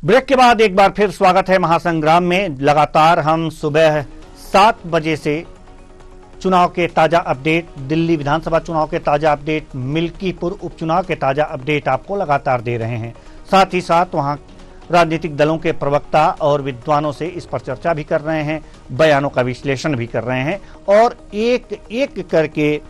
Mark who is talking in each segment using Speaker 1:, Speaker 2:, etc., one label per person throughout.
Speaker 1: Break के बाद एक बार फिर स्वागत है महासंग्राम में। लगातार हम सुबह 7 बजे से चुनाव के ताजा अपडेट, दिल्ली विधानसभा चुनाव के ताजा अपडेट, मिल्कीपुर उपचुनाव के ताजा अपडेट आपको लगातार दे रहे हैं। साथ ही साथ वहां राजनीतिक दलों के प्रवक्ता और विद्वानों से इस पर चर्चा भी कर रहे हैं, बयानों का विश्लेषण भी कर रहे हैं और एक एक करके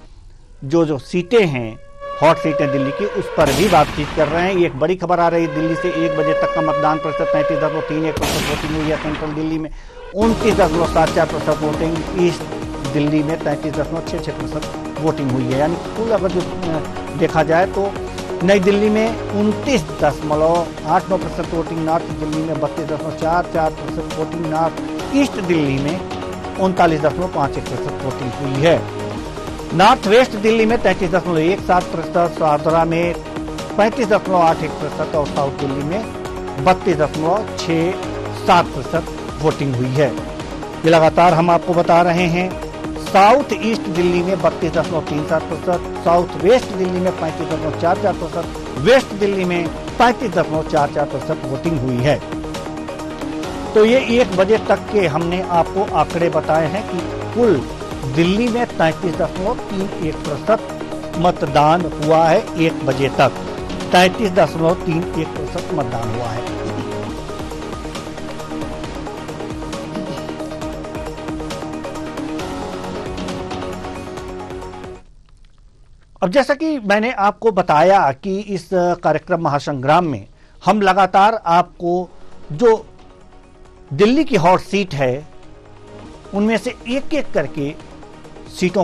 Speaker 1: जो सीटें हैं, हॉट सीटें दिल्ली की, उस पर भी बातचीत कर रहे हैं। एक बड़ी खबर आ रही है, दिल्ली से 1 बजे तक का मतदान प्रतिशत 33.31% वोटिंग हुई है सेंट्रल दिल्ली में, 29.74% वोटिंग, ईस्ट दिल्ली में 33.66% वोटिंग हुई है। यानी कुल अगर जो देखा जाए तो नई दिल्ली में 29.89% वोटिंग, नॉर्थ दिल्ली में 32.44% वोटिंग, नॉर्थ ईस्ट दिल्ली में 39.51% वोटिंग हुई है। नॉर्थ वेस्ट दिल्ली में 33.17%, आगरा में 35.81% और साउथ दिल्ली में 32.67% वोटिंग हुई है। ये लगातार हम आपको बता रहे हैं। साउथ ईस्ट दिल्ली में 32.37%, साउथ वेस्ट दिल्ली में 35.44%, वेस्ट दिल्ली में 35.44% वोटिंग हुई है। तो ये 1 बजे तक के हमने आपको आंकड़े बताए हैं कि कुल दिल्ली में 33.31% मतदान हुआ है। 1 बजे तक 33.31% मतदान हुआ है। अब जैसा कि मैंने आपको बताया कि इस कार्यक्रम महासंग्राम में हम लगातार आपको जो दिल्ली की हॉट सीट है उनमें से एक एक करके सीटों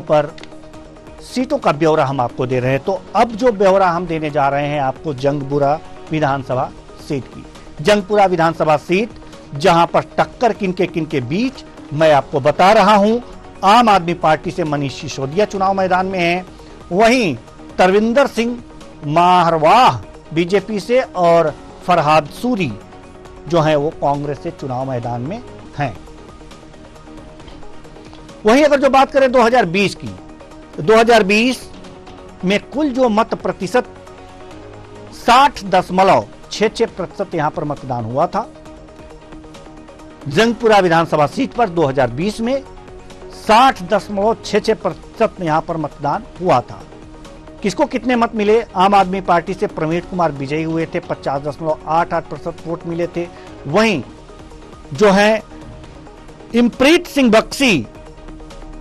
Speaker 1: का ब्यौरा हम आपको दे रहे हैं। तो अब जो ब्यौरा हम देने जा रहे हैं आपको जंगपुरा विधानसभा सीट की। जंगपुरा विधानसभा सीट जहां पर टक्कर किनके बीच मैं आपको बता रहा हूं। आम आदमी पार्टी से मनीष सिसोदिया चुनाव मैदान में हैं, वहीं तरविंदर सिंह मारवाह बीजेपी से और फरहाद सूरी जो है वो कांग्रेस से चुनाव मैदान में हैं। वहीं अगर जो बात करें 2020 की, 2020 में कुल जो मत प्रतिशत 60.66% यहां पर मतदान हुआ था। जंगपुरा विधानसभा सीट पर 2020 में 60.66% यहां पर मतदान हुआ था। किसको कितने मत मिले? आम आदमी पार्टी से प्रवीण कुमार विजयी हुए थे, 50.88% वोट मिले थे। वहीं जो है इमप्रीत सिंह बख्शी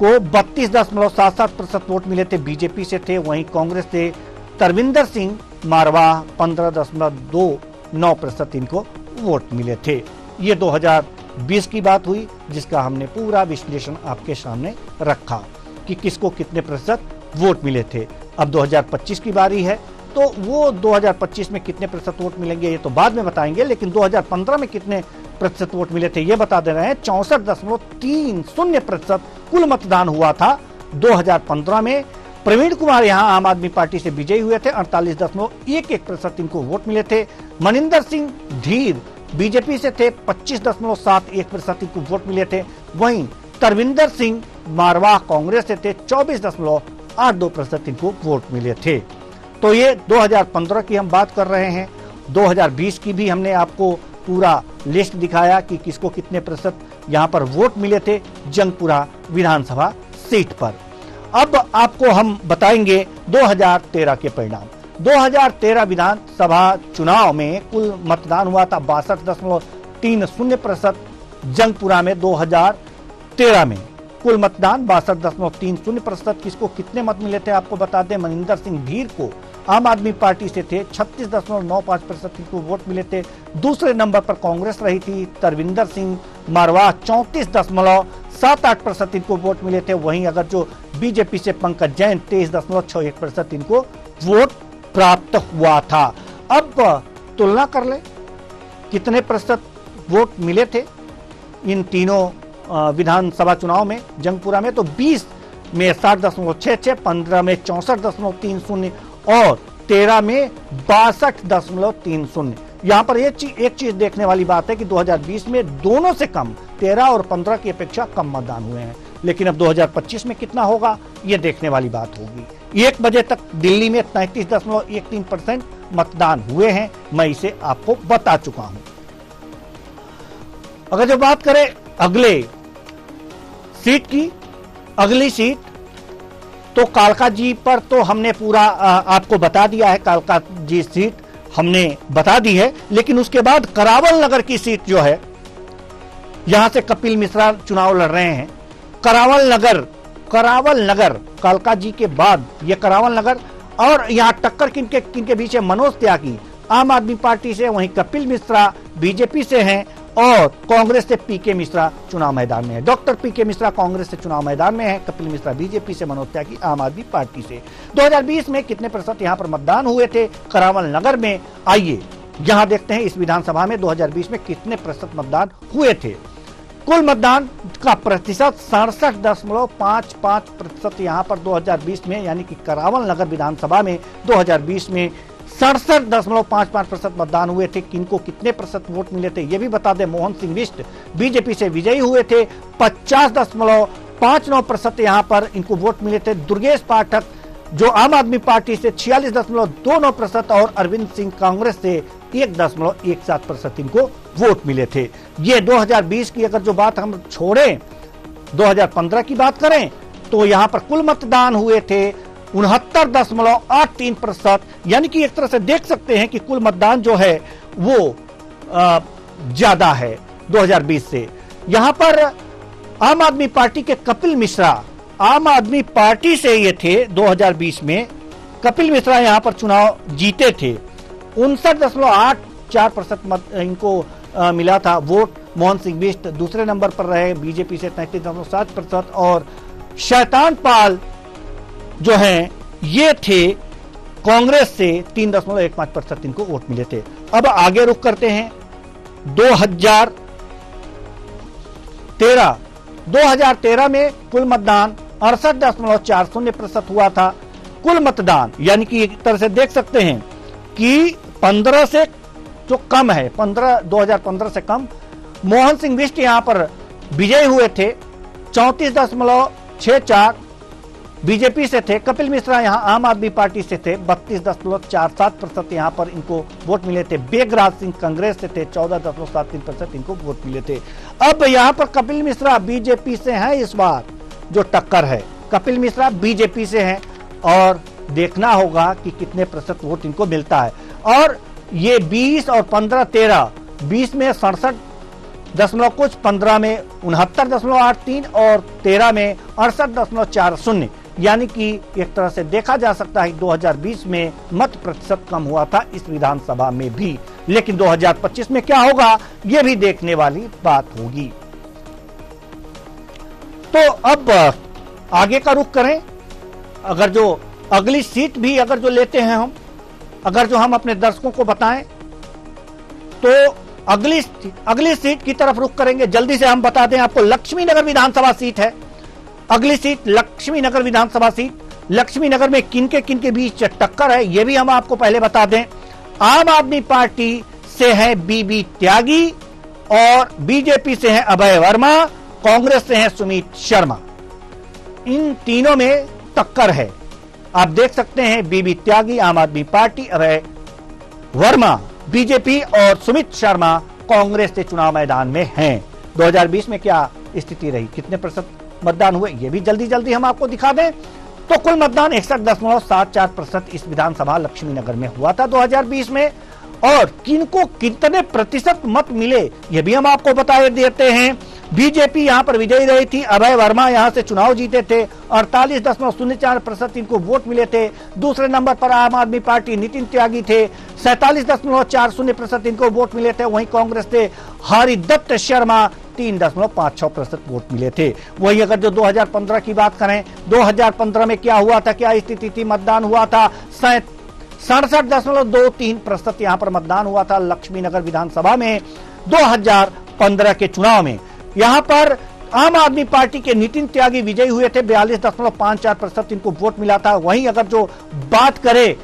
Speaker 1: को 32.77% वोट मिले थे, बीजेपी से थे। वहीं कांग्रेस से तरविंदर सिंह मारवाह 15.29% इनको वोट मिले थे। ये 2020 की बात हुई जिसका हमने पूरा विश्लेषण आपके सामने रखा कि किसको कितने प्रतिशत वोट मिले थे। अब 2025 की बारी है, तो वो 2025 में कितने प्रतिशत वोट मिलेंगे ये तो बाद में बताएंगे, लेकिन 2015 में कितने प्रतिशत वोट मिले थे ये बता दे रहे हैं। 64.30% कुल मतदान हुआ था 2015 में। प्रवीण कुमार यहां आम आदमी पार्टी से विजयी हुए थे, 48.11% इनको वोट मिले थे। मनिंदर सिंह धीर बीजेपी से थे, 25.71% इनको वोट मिले थे। वहीं तरविंदर सिंह मारवाह कांग्रेस से थे, 24.82% इनको वोट मिले थे। तो ये 2015 की हम बात कर रहे हैं। 2020 की भी हमने आपको पूरा लिस्ट दिखाया कि किसको कितने प्रतिशत यहां पर वोट मिले थे जंगपुरा विधानसभा सीट पर। अब आपको हम बताएंगे 2013 के परिणाम। 2013 विधानसभा चुनाव में कुल मतदान हुआ था 62.30%। जंगपुरा में 2013 में कुल मतदान 62.30%। किसको कितने मत मिले थे आपको बता दें। मनिंदर सिंह धीर को आम आदमी पार्टी से थे, 36.95% इनको वोट मिले थे। दूसरे नंबर पर कांग्रेस रही थी, तरविंदर सिंह मारवाह 34.78% इनको वोट मिले थे। वहीं अगर जो बीजेपी से पंकज जैन 23.61% इनको वोट प्राप्त हुआ था। अब तुलना कर ले कितने प्रतिशत वोट मिले थे इन तीनों विधानसभा चुनाव में। जंगपुरा में तो 20 में 60.66, 15 में 64.30 और 13 में 62.30। यहां पर एक चीज देखने वाली बात है कि 2020 में दोनों से कम 13 और 15 की अपेक्षा कम मतदान हुए हैं, लेकिन अब 2025 में कितना होगा ये देखने वाली बात होगी। 1 बजे तक दिल्ली में 33.13% मतदान हुए हैं, मैं इसे आपको बता चुका हूं। अगर जो बात करें अगले सीट की, अगली सीट तो कालका जी पर तो हमने पूरा आपको बता दिया है, कालका जी सीट हमने बता दी है। लेकिन उसके बाद करावल नगर की सीट जो है, यहां से कपिल मिश्रा चुनाव लड़ रहे हैं। करावल नगर कालका जी के बाद ये करावल नगर, और यहां टक्कर किनके बीच है? मनोज त्यागी आम आदमी पार्टी से, वहीं कपिल मिश्रा बीजेपी से हैं, और कांग्रेस से पीके मिश्रा चुनाव मैदान में है। डॉक्टर पीके मिश्रा कांग्रेस से चुनाव मैदान में है, कपिल मिश्रा बीजेपी से, मनोज त्यागी आम आदमी पार्टी से। 2020 में कितने प्रतिशत यहां पर मतदान हुए थे करावल नगर में? आइए यहां देखते हैं इस विधानसभा में 2020 में कितने प्रतिशत मतदान हुए थे। कुल मतदान का प्रतिशत 67.55% यहां पर 2020 में, यानी कि करावल नगर विधानसभा में 2020 में 67.55% मतदान हुए थे। किनको कितने प्रतिशत वोट मिले थे ये भी बता दें। मोहन सिंह बिष्ट बीजेपी से विजयी हुए थे, 50.59% यहां पर इनको वोट मिले थे। दुर्गेश पाठक जो आम आदमी पार्टी से 46.29% और अरविंद सिंह कांग्रेस से 1.17% इनको वोट मिले थे। ये 2020 की अगर जो बात हम छोड़ें, 2015 की बात करें तो यहां पर कुल मतदान हुए थे 69.83%, यानी कि एक तरह से देख सकते हैं कि कुल मतदान जो है वो ज्यादा है 2020 से। यहां पर आम आदमी पार्टी के कपिल मिश्रा, आम आदमी पार्टी से ये थे 2020 में, कपिल मिश्रा यहां पर चुनाव जीते थे। 59.84% मत इनको मिला था वोट। मोहन सिंह बिष्ट दूसरे नंबर पर रहे बीजेपी से 33.7%, और शैतान पाल जो हैं ये थे कांग्रेस से 3.15% इनको वोट मिले थे। अब आगे रुख करते हैं 2013 में कुल मतदान 68.40% हुआ था। कुल मतदान यानी कि एक तरह से देख सकते हैं कि 15 से जो कम है, 2015 से कम। मोहन सिंह बिष्ट यहां पर विजयी हुए थे, 34.64 बीजेपी से थे। कपिल मिश्रा यहां आम आदमी पार्टी से थे, 32.47% यहां पर इनको वोट मिले थे। बेगराज सिंह कांग्रेस से थे, 14.73% इनको वोट मिले थे। अब यहां पर कपिल मिश्रा बीजेपी से हैं, इस बार जो टक्कर है कपिल मिश्रा बीजेपी से हैं, और देखना होगा कि कितने प्रतिशत वोट इनको मिलता है। और ये 20 और 15, 13, 20 में 67 15 में 69.83 और 13 में 68.40, यानी कि एक तरह से देखा जा सकता है 2020 में मत प्रतिशत कम हुआ था इस विधानसभा में भी। लेकिन 2025 में क्या होगा यह भी देखने वाली बात होगी। तो अब आगे का रुख करें। अगर जो अगली सीट भी अगर जो लेते हैं हम, अगर जो हम अपने दर्शकों को बताएं तो अगली सीट की तरफ रुख करेंगे। जल्दी से हम बता दें आपको, लक्ष्मी नगर विधानसभा सीट है अगली सीट, लक्ष्मी नगर विधानसभा सीट। लक्ष्मी नगर में किनके बीच टक्कर है यह भी हम आपको पहले बता दें। आम आदमी पार्टी से है बीबी त्यागी, और बीजेपी से है अभय वर्मा, कांग्रेस से है सुमित शर्मा। इन तीनों में टक्कर है। आप देख सकते हैं बीबी त्यागी आम आदमी पार्टी, अभय वर्मा बीजेपी और सुमित शर्मा कांग्रेस से चुनाव मैदान में हैं। 2020 में क्या स्थिति रही, कितने प्रतिशत मतदान हुए ये भी जल्दी हम आपको दिखा दें। तो कुल मतदान 61.74% इस विधानसभा लक्ष्मी नगर में हुआ था 2020 में, और किनको कितने प्रतिशत मत मिले ये भी हम आपको बता देते हैं। बीजेपी यहां पर विजयी रही थी, अभय वर्मा यहां से चुनाव जीते थे, 48.04% इनको वोट मिले थे। दूसरे नंबर पर आम आदमी पार्टी नितिन त्यागी थे, 47.40% इनको वोट मिले थे। वहीं कांग्रेस से हरिदत्त शर्मा 3.56% वोट मिले थे। वहीं अगर जो 2015 की बात करें, 2015 में क्या हुआ था, क्या स्थिति थी, मतदान हुआ था 67.23% यहां पर मतदान हुआ था लक्ष्मी नगर विधानसभा में 2015 के चुनाव में। यहां पर आम आदमी पार्टी के नितिन त्यागी विजयी हुए थे, 42.54% इनको वोट मिला था। वहीं अगर जो बात करें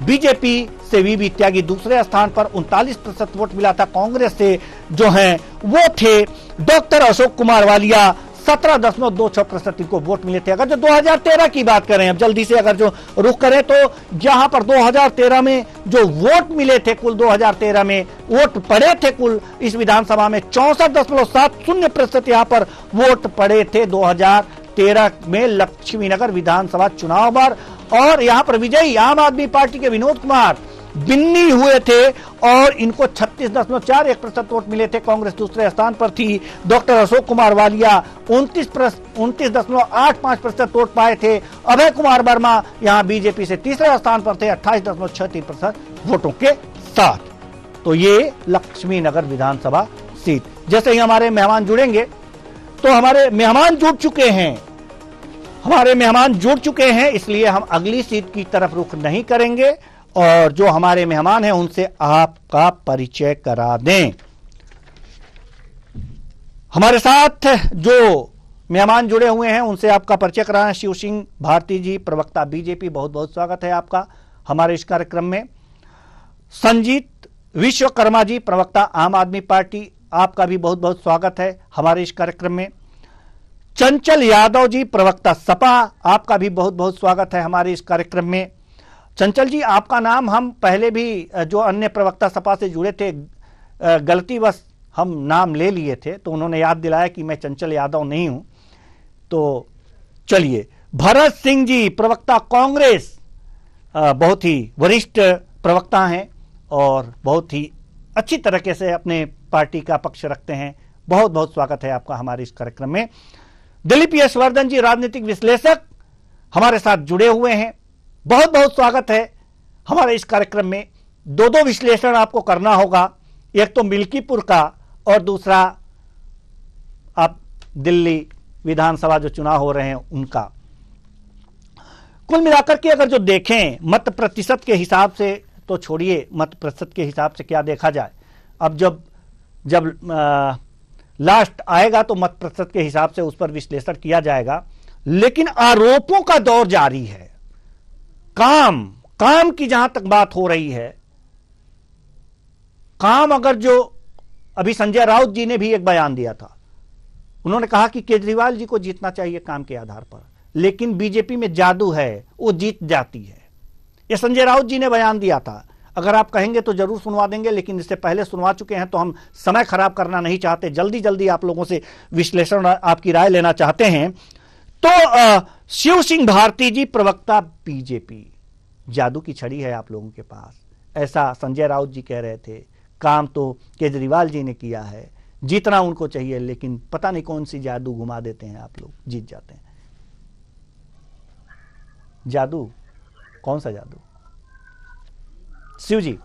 Speaker 1: बीजेपी से बीबी त्यागी दूसरे स्थान पर 39% वोट मिला था। कांग्रेस से जो हैं वो थे डॉक्टर अशोक कुमार वालिया 17.26% इनको वोट मिले थे। अगर जो 2013 की बात करें, अब जल्दी से अगर जो रुख करें, तो जहां पर 2013 में जो वोट मिले थे, कुल 2013 में वोट पड़े थे कुल इस विधानसभा में 64.70% यहां पर वोट पड़े थे 2013 में लक्ष्मीनगर विधानसभा चुनाव पर। और यहां पर विजयी आम आदमी पार्टी के विनोद कुमार बिन्नी हुए थे और इनको 36.41% वोट मिले थे। कांग्रेस दूसरे स्थान पर थी। डॉक्टर अशोक कुमार वालिया 29.85% वोट पाए थे। अभय कुमार वर्मा यहां बीजेपी से तीसरे स्थान पर थे 28.63% वोटों के साथ। तो ये लक्ष्मीनगर विधानसभा सीट। जैसे ही हमारे मेहमान जुड़ेंगे, तो हमारे मेहमान जुड़ चुके हैं, इसलिए हम अगली सीट की तरफ रुख नहीं करेंगे और जो हमारे मेहमान हैं उनसे आपका परिचय करा दें। हमारे साथ जो मेहमान जुड़े हुए हैं उनसे आपका परिचय कराना है। शिव सिंह भारती जी, प्रवक्ता बीजेपी, बहुत बहुत स्वागत है आपका हमारे इस कार्यक्रम में। संजीत विश्वकर्मा जी, प्रवक्ता आम आदमी पार्टी, आपका भी बहुत बहुत स्वागत है हमारे इस कार्यक्रम में। चंचल यादव जी, प्रवक्ता सपा, आपका भी बहुत बहुत स्वागत है हमारे इस कार्यक्रम में। चंचल जी, आपका नाम हम पहले भी जो अन्य प्रवक्ता सपा से जुड़े थे गलतीवश हम नाम ले लिए थे, तो उन्होंने याद दिलाया कि मैं चंचल यादव नहीं हूं। तो चलिए, भरत सिंह जी, प्रवक्ता कांग्रेस, बहुत ही वरिष्ठ प्रवक्ता हैं और बहुत ही अच्छी तरीके से अपने पार्टी का पक्ष रखते हैं। बहुत बहुत स्वागत है आपका हमारे इस कार्यक्रम में। दिलीप यशवर्धन जी, राजनीतिक विश्लेषक, हमारे साथ जुड़े हुए हैं। बहुत बहुत स्वागत है हमारे इस कार्यक्रम में। दो विश्लेषण आपको करना होगा, एक तो मिल्कीपुर का और दूसरा आप दिल्ली विधानसभा जो चुनाव हो रहे हैं उनका। कुल मिलाकर के अगर जो देखें मत प्रतिशत के हिसाब से, तो छोड़िए मत प्रतिशत के हिसाब से क्या देखा जाए, अब जब लास्ट आएगा तो मत प्रतिशत के हिसाब से उस पर विश्लेषण किया जाएगा। लेकिन आरोपों का दौर जारी है। काम की जहां तक बात हो रही है, काम अगर जो अभी संजय राउत जी ने भी एक बयान दिया था, उन्होंने कहा कि केजरीवाल जी को जीतना चाहिए काम के आधार पर, लेकिन बीजेपी में जादू है, वो जीत जाती है। ये संजय राउत जी ने बयान दिया था। अगर आप कहेंगे तो जरूर सुनवा देंगे, लेकिन इससे पहले सुनवा चुके हैं तो हम समय खराब करना नहीं चाहते, जल्दी जल्दी आप लोगों से विश्लेषण, आपकी राय लेना चाहते हैं। तो शिव सिंह भारती जी, प्रवक्ता बीजेपी, जादू की छड़ी है आप लोगों के पास, ऐसा संजय राउत जी कह रहे थे। काम तो केजरीवाल जी ने किया है, जीतना उनको चाहिए, लेकिन पता नहीं कौन सी जादू घुमा देते हैं आप लोग, जीत जाते हैं। जादू, कौन सा जादू? शिव जी।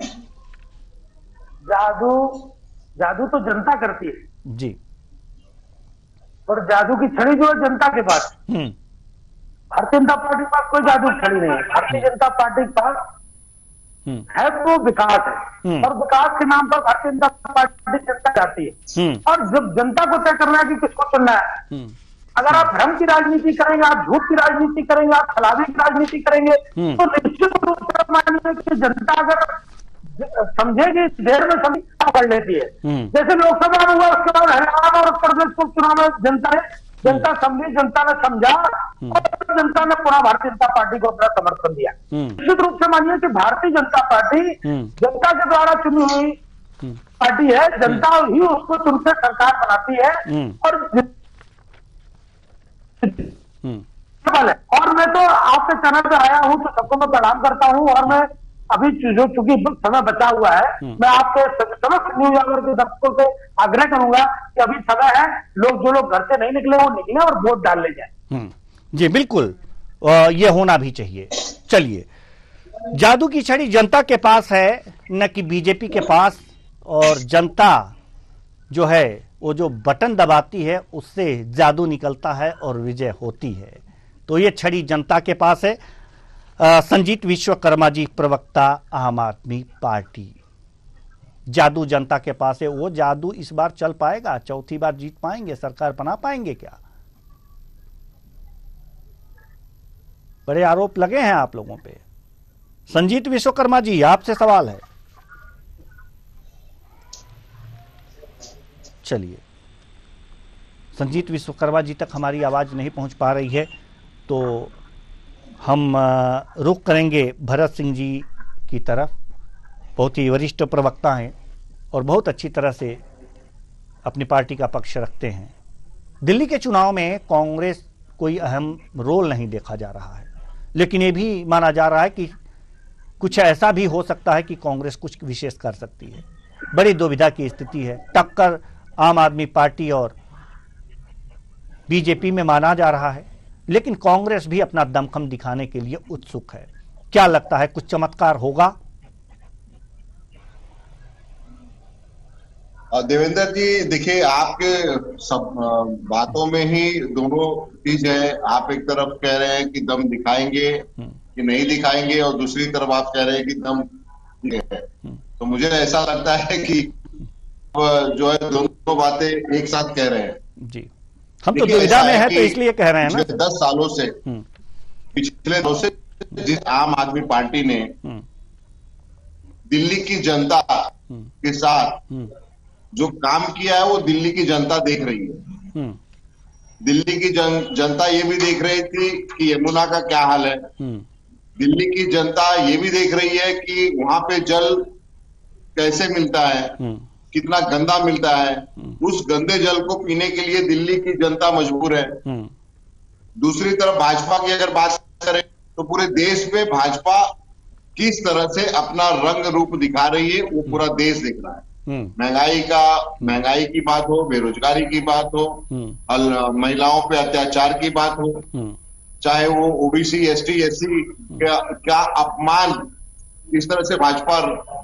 Speaker 2: जादू तो जनता करती है
Speaker 1: जी,
Speaker 2: और जादू की छड़ी जो है जनता के पास। भारतीय जनता पार्टी के पास कोई जादू की छड़ी नहीं है। भारतीय जनता पार्टी के पास है तो विकास है, और विकास के नाम पर भारतीय जनता पार्टी जनता चाहती है। और जब जनता को तय करना है कि किसको चुनना है, अगर आप भ्रम की राजनीति करेंगे, आप झूठ की राजनीति करेंगे, आप छलावे की राजनीति करेंगे, तो निश्चित रूप से मानिए कि जनता अगर समझेगी, देर में समझ कर लेती है। जैसे लोकसभा में हुआ, उसके बाद हरियाणा और उत्तर प्रदेश को चुनाव में जनता समझी, जनता ने समझा और जनता ने पुनः भारतीय जनता पार्टी को अपना समर्थन दिया। निश्चित रूप से मानिए कि भारतीय जनता पार्टी जनता के द्वारा चुनी हुई पार्टी है, जनता ही उसको चुनकर सरकार बनाती है। और मैं तो आपके चैनल पे आया हूं तो सबको मैं प्रणाम करता हूं, और मैं अभी जो चूंकि समय बचा हुआ है, मैं आपके समस्त न्यूज आवर के दर्शकों से आग्रह करूंगा कि अभी समय है, जो लोग घर से नहीं निकले वो निकले और वोट डाल ले जाए।
Speaker 1: जी बिल्कुल, ये होना भी चाहिए। चलिए, जादू की छड़ी जनता के पास है, न कि बीजेपी के पास, और जनता जो है वो जो बटन दबाती है उससे जादू निकलता है और विजय होती है। तो ये छड़ी जनता के पास है। संजीत विश्वकर्मा जी, प्रवक्ता आम आदमी पार्टी, जादू जनता के पास है। वो जादू इस बार चल पाएगा? चौथी बार जीत पाएंगे? सरकार बना पाएंगे क्या? बड़े आरोप लगे हैं आप लोगों पे। संजीत विश्वकर्मा जी, आपसे सवाल है। चलिए, संजीत विश्वकर्मा जी तक हमारी आवाज़ नहीं पहुंच पा रही है, तो हम रुख करेंगे भरत सिंह जी की तरफ। बहुत ही वरिष्ठ प्रवक्ता हैं और बहुत अच्छी तरह से अपनी पार्टी का पक्ष रखते हैं। दिल्ली के चुनाव में कांग्रेस कोई अहम रोल नहीं देखा जा रहा है, लेकिन ये भी माना जा रहा है कि कुछ ऐसा भी हो सकता है कि कांग्रेस कुछ विशेष कर सकती है। बड़ी दुविधा की स्थिति है। टक्कर आम आदमी पार्टी और बीजेपी में माना जा रहा है, लेकिन कांग्रेस भी अपना दमखम दिखाने के लिए उत्सुक है। क्या लगता है, कुछ चमत्कार होगा?
Speaker 3: देवेंद्र जी, देखिए, आपके सब बातों में ही दोनों चीज है। आप एक तरफ कह रहे हैं कि दम दिखाएंगे कि नहीं दिखाएंगे, और दूसरी तरफ आप कह रहे हैं कि दम है। तो मुझे ऐसा लगता है कि जो है दोनों बातें एक साथ कह रहे हैं।
Speaker 1: जी, हम तो दुविधा में है, तो इसलिए कह रहे हैं ना।
Speaker 3: 10 सालों से, पिछले 2 से जिस आम आदमी पार्टी ने दिल्ली की जनता के साथ जो काम किया है, वो दिल्ली की जनता देख रही है। दिल्ली की जनता ये भी देख रही थी कि यमुना का क्या हाल है। दिल्ली की जनता ये भी देख रही है कि वहां पे जल कैसे मिलता है, कितना गंदा मिलता है। उस गंदे जल को पीने के लिए दिल्ली की जनता मजबूर है। दूसरी तरफ भाजपा की अगर बात करें तो पूरे देश में भाजपा किस तरह से अपना रंग रूप दिखा रही है, वो पूरा देश देख रहा है। महंगाई की बात हो, बेरोजगारी की बात हो, महिलाओं पे अत्याचार की बात हो, चाहे वो ओबीसी, एसटी, एससी क्या अपमान इस तरह से भाजपा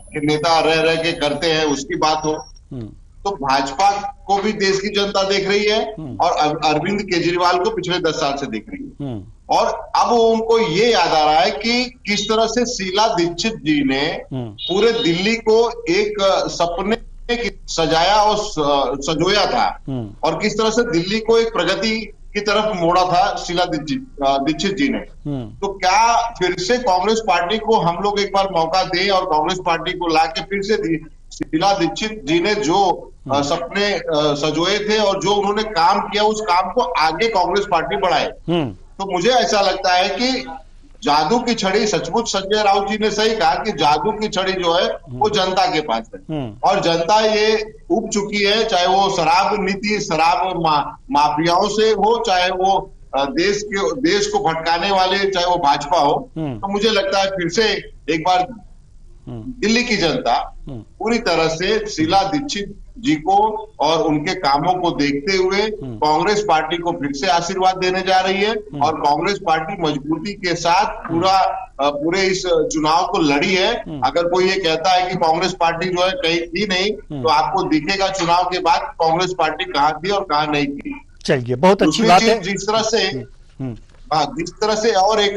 Speaker 3: के नेता रह रह के करते हैं, उसकी बात हो, तो भाजपा को भी देश की जनता देख रही है और अरविंद केजरीवाल को पिछले 10 साल से देख रही है। और अब उनको ये याद आ रहा है कि किस तरह से शीला दीक्षित जी ने पूरे दिल्ली को एक सपने सजाया और सजोया था, और किस तरह से दिल्ली को एक प्रगति की तरफ मोड़ा था शीला दीक्षित जी ने। तो क्या फिर से कांग्रेस पार्टी को हम लोग एक बार मौका दें और कांग्रेस पार्टी को लाके फिर से शीला दीक्षित जी ने जो सपने सजोए थे और जो उन्होंने काम किया, उस काम को आगे कांग्रेस पार्टी बढ़ाए। तो मुझे ऐसा लगता है कि जादू की छड़ी, सचमुच संजय राउत जी ने सही कहा कि जादू की छड़ी जो है वो जनता के पास है, और जनता ये उब चुकी है, चाहे वो शराब नीति, शराब माफियाओं से हो, चाहे वो देश को भटकाने वाले, चाहे वो भाजपा हो। तो मुझे लगता है फिर से एक बार दिल्ली की जनता पूरी तरह से शीला दीक्षित जी को और उनके कामों को देखते हुए कांग्रेस पार्टी को फिर से आशीर्वाद देने जा रही है, और कांग्रेस पार्टी मजबूती के साथ पूरे इस चुनाव को लड़ी है। अगर कोई ये कहता है कि कांग्रेस पार्टी जो है कहीं थी नहीं, तो आपको दिखेगा चुनाव के बाद कांग्रेस पार्टी कहाँ थी और कहाँ नहीं थी।
Speaker 1: चलिए, बहुत अच्छी बात है।
Speaker 3: जिस तरह से और एक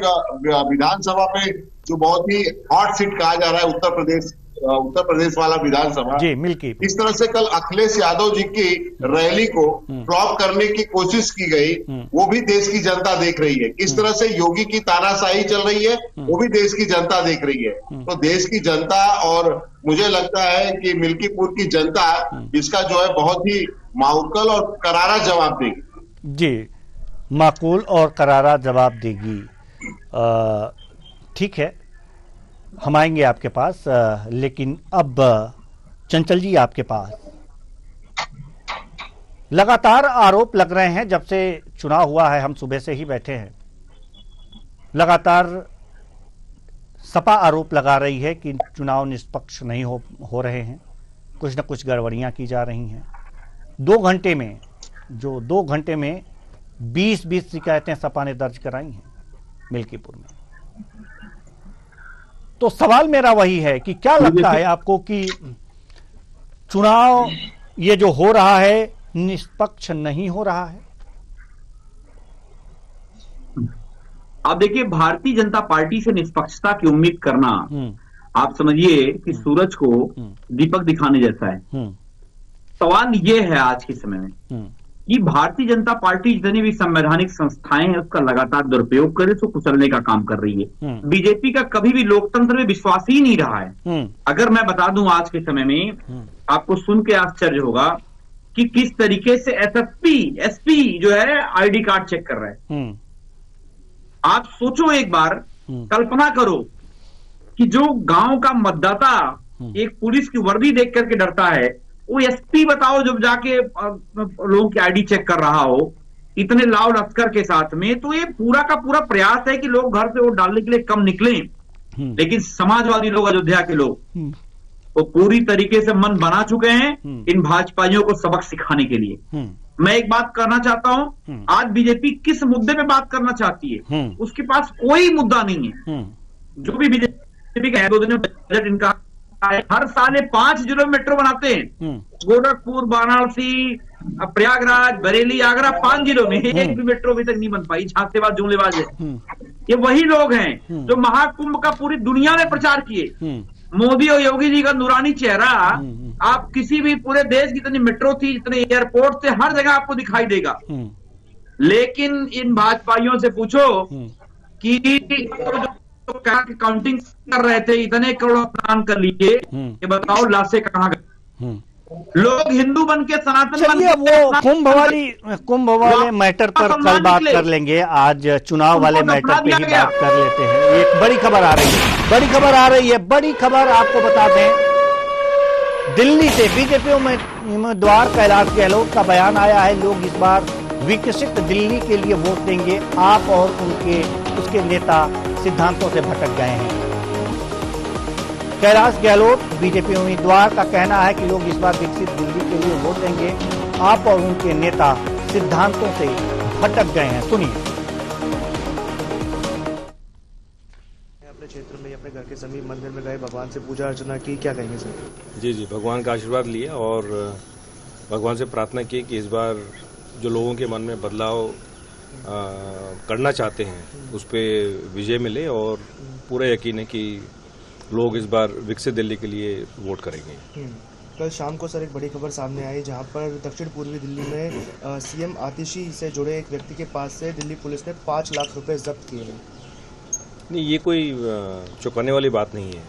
Speaker 3: विधानसभा पे जो बहुत ही हॉट सीट कहा जा रहा है, उत्तर प्रदेश वाला विधानसभा जी, मिल्की, इस तरह से कल अखिलेश यादव जी की रैली को फ्लॉप करने की कोशिश की गई, वो भी देश की जनता देख रही है। किस तरह से योगी की तानाशाही चल रही है, वो भी देश की जनता देख रही है। तो देश की जनता, और मुझे लगता है कि मिल्कीपुर की जनता इसका जो है बहुत ही माकूल और करारा जवाब देगी।
Speaker 1: जी, माकूल और करारा जवाब देगी। ठीक है, हम आएंगे आपके पास, लेकिन अब चंचल जी आपके पास लगातार आरोप लग रहे हैं। जब से चुनाव हुआ है, हम सुबह से ही बैठे हैं, लगातार सपा आरोप लगा रही है कि चुनाव निष्पक्ष नहीं हो रहे हैं, कुछ न कुछ गड़बड़ियां की जा रही हैं। 2 घंटे में 20 शिकायतें सपा ने दर्ज कराई हैं मिल्कीपुर में। तो सवाल मेरा वही है कि क्या लगता है आपको कि चुनाव ये जो हो रहा है निष्पक्ष नहीं हो रहा है?
Speaker 4: आप देखिए, भारतीय जनता पार्टी से निष्पक्षता की उम्मीद करना, आप समझिए कि सूरज को दीपक दिखाने जैसा है। सवाल ये है आज के समय में कि भारतीय जनता पार्टी जितनी भी संवैधानिक संस्थाएं हैं उसका लगातार दुरुपयोग करे, उसको कुचलने का काम कर रही है। बीजेपी का कभी भी लोकतंत्र में विश्वास ही नहीं रहा है। अगर मैं बता दूं, आज के समय में आपको सुन के आश्चर्य होगा कि किस तरीके से एसपी जो है आईडी कार्ड चेक कर रहा है। आप सोचो एक बार, कल्पना करो कि जो गांव का मतदाता एक पुलिस की वर्दी देख करके डरता है, वो एसपी बताओ जब जाके लोगों की आईडी चेक कर रहा हो इतने लाव लश्कर के साथ में, तो ये पूरा का पूरा प्रयास है कि लोग घर से वोट डालने के लिए कम निकलें। लेकिन समाजवादी लोग, अयोध्या के लोग, वो पूरी तरीके से मन बना चुके हैं इन भाजपाइयों को सबक सिखाने के लिए। मैं एक बात करना चाहता हूं, आज बीजेपी किस मुद्दे पे बात करना चाहती है, उसके पास कोई मुद्दा नहीं है। जो भी बीजेपी का है, 2 दिन में बजट इनका हर साल 5 जिलों में मेट्रो बनाते हैं, गोरखपुर, वाराणसी, प्रयागराज, बरेली, आगरा, 5 जिलों में एक भी मेट्रो अभी तक नहीं बन पाई। झांसेबाज जुमलेबाज है। ये वही लोग हैं जो महाकुंभ का पूरी दुनिया में प्रचार किए। मोदी और योगी जी का नूरानी चेहरा आप किसी भी पूरे देश की जितनी मेट्रो थी, जितने एयरपोर्ट थे, हर जगह आपको दिखाई देगा। लेकिन इन भाजपाइयों से पूछो कि काउंटिंग कर रहे थे, इतने करोड़ दान कर लिए, ये बताओ लाशें कहां गई? लोग हिंदू बन के सनातन
Speaker 1: चलिए वो कुंभ वाले मैटर पर कल बात कर लेंगे। आज चुनाव वाले मैटर पे ही बात कर लेते हैं। एक बड़ी खबर आ रही है, बड़ी खबर आपको बता दें, दिल्ली से बीजेपी उम्मीदवार कैलाश गहलोत का बयान आया है। लोग इस बार विकसित दिल्ली के लिए वोट देंगे। आप और उसके नेता सिद्धांतों से भटक गए हैं। कैलाश गहलोत बीजेपी उम्मीदवार का कहना है कि लोग इस बार विकसित दिल्ली के लिए वोट देंगे। आप और उनके नेता सिद्धांतों से भटक गए हैं। सुनिए।
Speaker 5: अपने क्षेत्र में अपने घर के समीप मंदिर में गए, भगवान से पूजा अर्चना की, क्या कहेंगे सर?
Speaker 6: जी, भगवान का आशीर्वाद लिया और भगवान से प्रार्थना की कि इस बार जो लोगों के मन में बदलाव करना चाहते हैं उस पे विजय मिले, और पूरा यकीन है कि लोग इस बार विकसित दिल्ली के लिए वोट करेंगे।
Speaker 5: कल शाम को सर एक बड़ी खबर सामने आई, जहां पर दक्षिण पूर्वी दिल्ली में सीएम आतिशी से जुड़े एक व्यक्ति के पास से दिल्ली पुलिस ने 5 लाख रुपए जब्त किए हैं।
Speaker 6: नहीं, ये कोई चौंकाने वाली बात नहीं है।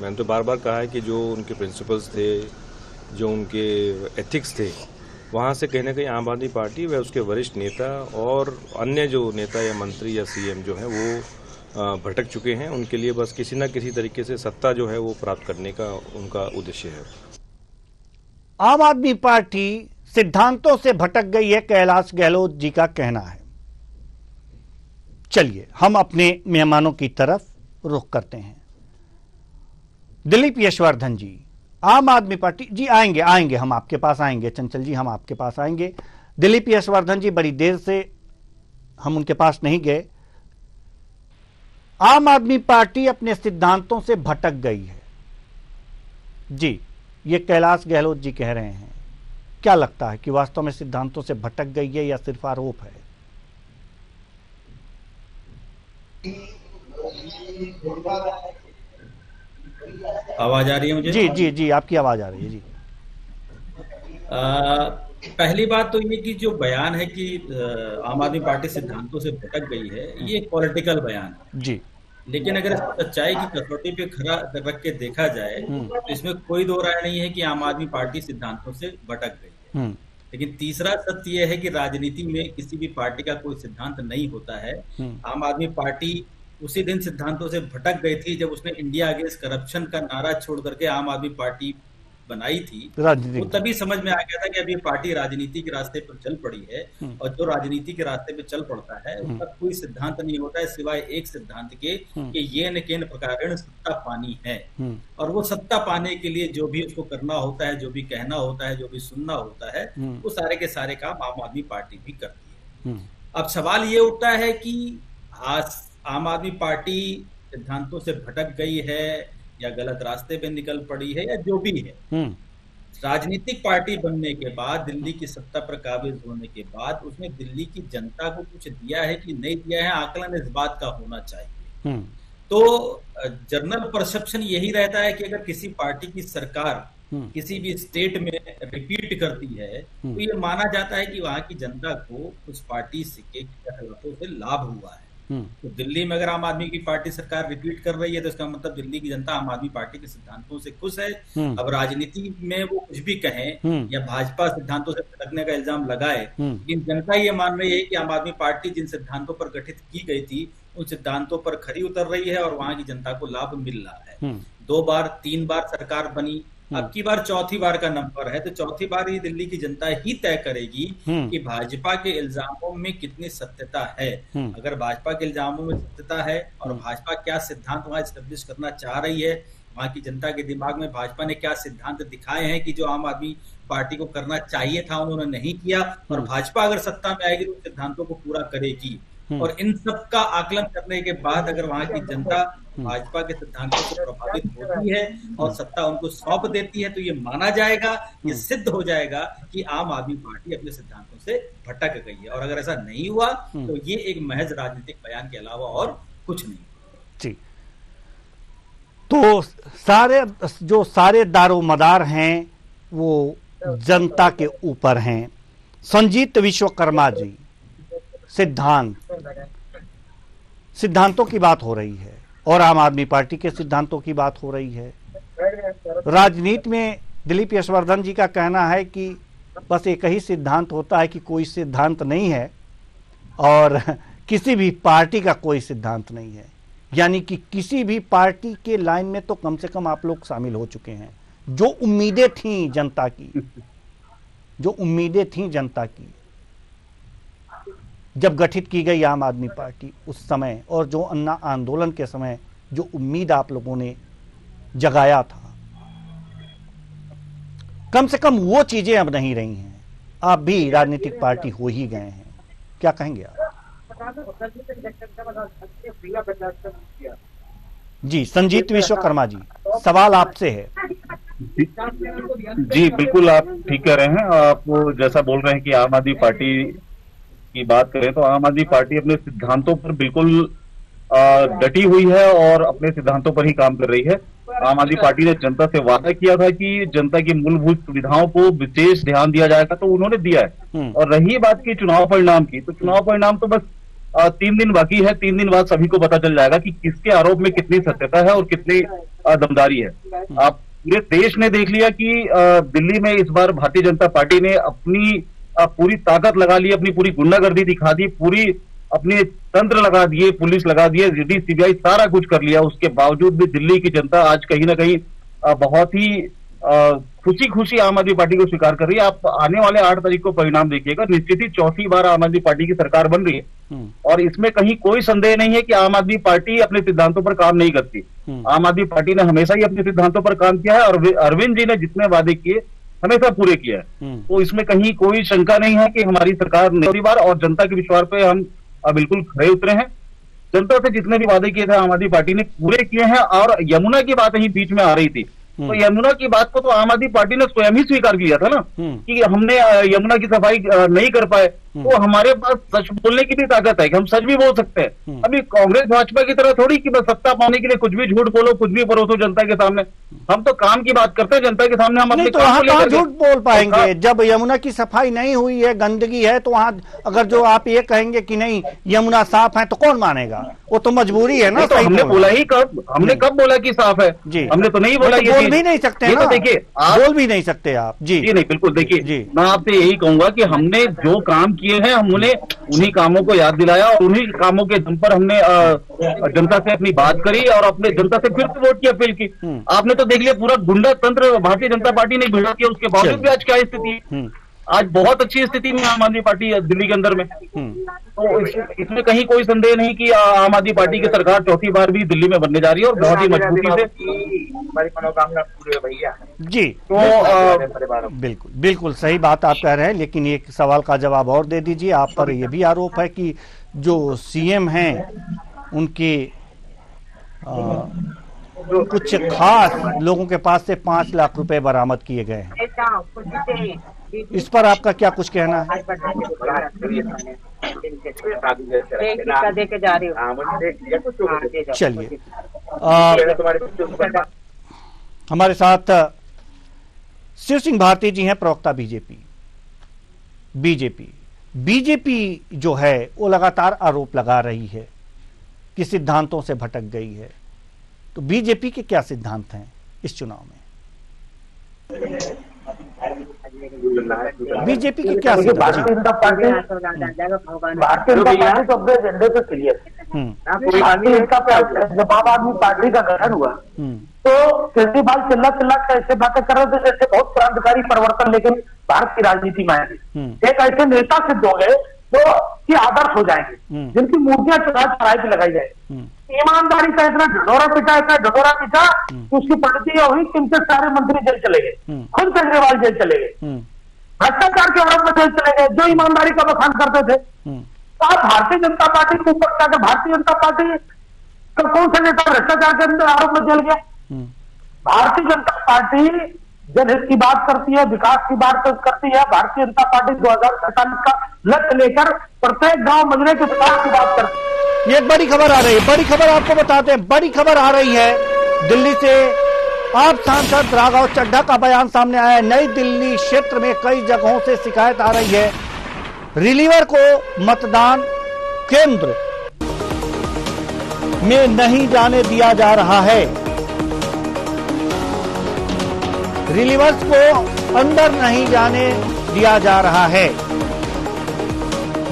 Speaker 6: मैंने तो बार बार कहा है कि जो उनके प्रिंसिपल्स थे, जो उनके एथिक्स थे, वहाँ से कहीं ना कहीं आम आदमी पार्टी व उसके वरिष्ठ नेता और अन्य जो नेता या मंत्री या सीएम जो है वो भटक चुके हैं। उनके लिए बस किसी न किसी तरीके से सत्ता जो है वो प्राप्त करने का उनका उद्देश्य है।
Speaker 1: आम आदमी पार्टी सिद्धांतों से भटक गई है, कैलाश गहलोत जी का कहना है। चलिए हम अपने मेहमानों की तरफ रुख करते हैं। दिलीप यशवर्धन जी, आम आदमी पार्टी जी, आएंगे हम आपके पास आएंगे। चंचल जी, हम आपके पास आएंगे। दिलीप यशवर्धन जी, बड़ी देर से हम उनके पास नहीं गए। आम आदमी पार्टी अपने सिद्धांतों से भटक गई है जी, ये कैलाश गहलोत जी कह रहे हैं। क्या लगता है कि वास्तव में सिद्धांतों से भटक गई है या सिर्फ आरोप है?
Speaker 7: आवाज आ रही है मुझे?
Speaker 1: जी, आपकी आवाज आ रही है जी।
Speaker 7: पहली बात तो ये कि जो बयान है कि आम आदमी पार्टी सिद्धांतों से भटक गई है, ये एक पॉलिटिकल बयान है जी। लेकिन अगर सच्चाई की कसौटी पे खरा रख के देखा जाए तो इसमें कोई दो राय नहीं है कि आम आदमी पार्टी सिद्धांतों से भटक गई है। लेकिन तीसरा सत्य यह है कि राजनीति में किसी भी पार्टी का कोई सिद्धांत नहीं होता है। आम आदमी पार्टी उसी दिन सिद्धांतों से भटक गई थी जब उसने इंडिया अगेंस्ट करप्शन का नारा छोड़ करके आम आदमी पार्टी बनाई थी। तो तभी समझ में आ गया था कि अभी पार्टी राजनीति के रास्ते पर चल पड़ी है, और जो राजनीति के रास्ते पे चल पड़ता है उसका कोई सिद्धांत नहीं होता है सिवाय एक सिद्धांत के कि ये न केन प्रकार सत्ता पानी है, और वो सत्ता पाने के लिए जो भी उसको करना होता है, जो भी कहना होता है, जो भी सुनना होता है, वो सारे के सारे काम आम आदमी पार्टी भी करती है। अब सवाल ये उठता है कि आज आम आदमी पार्टी सिद्धांतों से भटक गई है या गलत रास्ते पे निकल पड़ी है या जो भी है। राजनीतिक पार्टी बनने के बाद, दिल्ली की सत्ता पर काबिज होने के बाद उसने दिल्ली की जनता को कुछ दिया है कि नहीं दिया है, आकलन इस बात का होना चाहिए। तो जनरल परसेप्शन यही रहता है कि अगर किसी पार्टी की सरकार किसी भी स्टेट में रिपीट करती है तो ये माना जाता है कि वहां की जनता को उस पार्टी के हालातों से लाभ हुआ है। तो दिल्ली में अगर आम आदमी की पार्टी सरकार रिपीट कर रही है तो इसका मतलब दिल्ली की जनता आम आदमी पार्टी के सिद्धांतों से खुश है। अब राजनीति में वो कुछ भी कहें या भाजपा सिद्धांतों से भटकने का इल्जाम लगाए, लेकिन जनता ये मान रही है कि आम आदमी पार्टी जिन सिद्धांतों पर गठित की गई थी उन सिद्धांतों पर खरी उतर रही है और वहां की जनता को लाभ मिल रहा है। 2 बार 3 बार सरकार बनी, अब की बार चौथी बार का नंबर है, तो चौथी बार ही दिल्ली की जनता ही तय करेगी कि भाजपा के इल्जामों में कितनी सत्यता है। अगर भाजपा के इल्जामों में सत्यता है और भाजपा क्या सिद्धांत वहां एस्टेब्लिश करना चाह रही है, वहां की जनता के दिमाग में भाजपा ने क्या सिद्धांत दिखाए हैं कि जो आम आदमी पार्टी को करना चाहिए था उन्होंने नहीं किया, और भाजपा अगर सत्ता में आएगी तो सिद्धांतों को पूरा करेगी। और इन सब का आकलन करने के बाद अगर वहां की जनता भाजपा के सिद्धांतों से प्रभावित होती है और सत्ता उनको सौंप देती है, तो ये माना जाएगा, ये सिद्ध हो जाएगा कि आम आदमी पार्टी अपने सिद्धांतों से भटक गई है। और अगर ऐसा नहीं हुआ तो ये एक महज राजनीतिक बयान के अलावा और कुछ नहीं। जी,
Speaker 1: तो सारे दारोमदार हैं वो जनता के ऊपर हैं। संजीत विश्वकर्मा जी, सिद्धांतों की बात हो रही है और आम आदमी पार्टी के सिद्धांतों की बात हो रही है। राजनीति में दिलीप यशवर्धन जी का कहना है कि बस एक ही सिद्धांत होता है कि कोई सिद्धांत नहीं है और किसी भी पार्टी का कोई सिद्धांत नहीं है। यानी कि किसी भी पार्टी के लाइन में तो कम से कम आप लोग शामिल हो चुके हैं। जो उम्मीदें थीं जनता की जब गठित की गई आम आदमी पार्टी उस समय, और जो अन्ना आंदोलन के समय जो उम्मीद आप लोगों ने जगाया था, कम से कम वो चीजें अब नहीं रही हैं। आप भी राजनीतिक पार्टी हो ही गए हैं, क्या कहेंगे आप? जी, संजीत विश्वकर्मा जी, सवाल आपसे है।
Speaker 8: जी बिल्कुल, आप ठीक कह रहे हैं। आप जैसा बोल रहे हैं कि आम आदमी पार्टी की बात करें तो आम आदमी पार्टी अपने सिद्धांतों पर बिल्कुल डटी हुई है और अपने सिद्धांतों पर ही काम कर रही है। आम आदमी पार्टी ने जनता से वादा किया था कि जनता की मूलभूत सुविधाओं को विशेष ध्यान दिया जाएगा, तो उन्होंने दिया है। और रही बात की चुनाव परिणाम की, तो चुनाव परिणाम तो बस 3 दिन बाकी है। 3 दिन बाद सभी को पता चल जाएगा कि किसके आरोप में कितनी सत्यता है और कितनी दमदारी है। आप पूरे देश ने देख लिया कि दिल्ली में इस बार भारतीय जनता पार्टी ने अपनी पूरी ताकत लगा ली, अपनी पूरी गुंडागर्दी दिखा दी, पूरी अपने तंत्र लगा दिए, पुलिस लगा दिए, ईडी सीबीआई सारा कुछ कर लिया। उसके बावजूद भी दिल्ली की जनता आज कहीं ना कहीं बहुत ही खुशी खुशी आम आदमी पार्टी को स्वीकार कर रही है। आप आने वाले 8 तारीख को परिणाम देखिएगा, निश्चित ही चौथी बार आम आदमी पार्टी की सरकार बन रही है और इसमें कहीं कोई संदेह नहीं है कि आम आदमी पार्टी अपने सिद्धांतों पर काम नहीं करती। आम आदमी पार्टी ने हमेशा ही अपने सिद्धांतों पर काम किया है और अरविंद जी ने जितने वादे किए हमेशा पूरे किया है। तो इसमें कहीं कोई शंका नहीं है कि हमारी सरकार ने बार और जनता के विश्वास पे हम बिल्कुल खड़े उतरे हैं। जनता से जितने भी वादे किए थे आम आदमी पार्टी ने पूरे किए हैं। और यमुना की बात ही बीच में आ रही थी, तो यमुना की बात को तो आम आदमी पार्टी ने स्वयं ही स्वीकार किया था ना कि हमने यमुना की सफाई नहीं कर पाए। तो हमारे पास सच बोलने की भी ताकत है कि हम सच भी बोल सकते हैं। अभी कांग्रेस भाजपा की तरह थोड़ी कि बस सत्ता पाने के लिए कुछ भी झूठ बोलो, कुछ भी परोसो जनता के सामने। हम तो काम की बात करते हैं जनता के सामने। हम अपने
Speaker 1: काम को लेकर झूठ बोल पाएंगे? जब यमुना की सफाई नहीं हुई है, गंदगी है, तो वहां अगर जो आप ये कहेंगे कि नहीं यमुना साफ है तो कौन मानेगा? वो तो मजबूरी है ना।
Speaker 8: तो हमने बोला ही कब? हमने कब बोला कि साफ है? जी, हमने तो नहीं बोला।
Speaker 1: बोल भी नहीं सकते ना, देखिए बोल भी नहीं सकते आप। जी
Speaker 8: नहीं, बिल्कुल। देखिए, मैं आपसे यही कहूंगा कि हमने जो काम किए हैं हमने उन्हीं कामों को याद दिलाया और उन्हीं कामों के दम पर हमने जनता से अपनी बात करी और अपने जनता से फिर से वोट की अपील की। आपने तो देख लिया पूरा गुंडा तंत्र भारतीय जनता पार्टी ने भिड़ा किया, उसके बावजूद भी आज क्या स्थिति है? आज बहुत अच्छी स्थिति में आम आदमी पार्टी दिल्ली के अंदर में। तो इसमें कहीं कोई संदेह नहीं कि आम आदमी पार्टी की सरकार चौथी बार भी दिल्ली में बनने जा रही है और बहुत ही मजबूती से। हमारी मनोकामना पूरी भैया
Speaker 1: जी। तो बिल्कुल बिल्कुल सही बात आप कह रहे हैं, लेकिन एक सवाल का जवाब और दे दीजिए। आप पर यह भी आरोप है कि जो सीएम हैं उनके कुछ खास लोगों के पास से 5 लाख रुपए बरामद किए गए हैं। इस पर आपका क्या कुछ कहना है? चलिए, हमारे साथ शिव सिंह भारती जी हैं, प्रवक्ता बीजेपी जो है वो लगातार आरोप लगा रही है कि सिद्धांतों से भटक गई है। तो बीजेपी के क्या सिद्धांत हैं इस चुनाव में? बीजेपी की क्या सिद्धांत?
Speaker 2: भारतीय जनता पार्टी तो अपने एजेंडे पे क्लियर है। भारतीय जनता पार्टी जब आम आदमी पार्टी का गठन हुआ तो केजरीवाल चिल्ला चिल्ला ऐसे बातें कर रहे थे जैसे बहुत क्रांतिकारी परिवर्तन लेकिन भारत की राजनीति में आएंगे। एक ऐसे नेता सिद्ध हो गए जो कि आदर्श हो जाएंगे, जिनकी मूर्तियां चढ़ाई पे लगाई जाए। ईमानदारी का इतना ढिढोरा पिटा कि उसकी परिणति यह हुई कि इनके सारे मंत्री जेल चले गए, खुद केजरीवाल जेल चले गए, भ्रष्टाचार के आरोप में जेल चले गए जो ईमानदारी का बखान करते थे। तो आप भारतीय जनता पार्टी के ऊपर जाकर भारतीय जनता पार्टी का कौन सा नेता भ्रष्टाचार के आरोप में जेल गया? भारतीय जनता पार्टी जनहित की बात करती है, विकास की बात करती है। भारतीय जनता पार्टी 2047 का लक्ष्य लेकर प्रत्येक गांव मजरे के विकास की बात करती है।
Speaker 1: ये बड़ी खबर आ रही है, बड़ी खबर आपको बताते हैं, बड़ी खबर आ रही है दिल्ली से। आप सांसद राघव चड्ढा का बयान सामने आया है। नई दिल्ली क्षेत्र में कई जगहों से शिकायत आ रही है, रिलीवर को मतदान केंद्र में नहीं जाने दिया जा रहा है, रिलीवर्स को अंदर नहीं जाने दिया जा रहा है।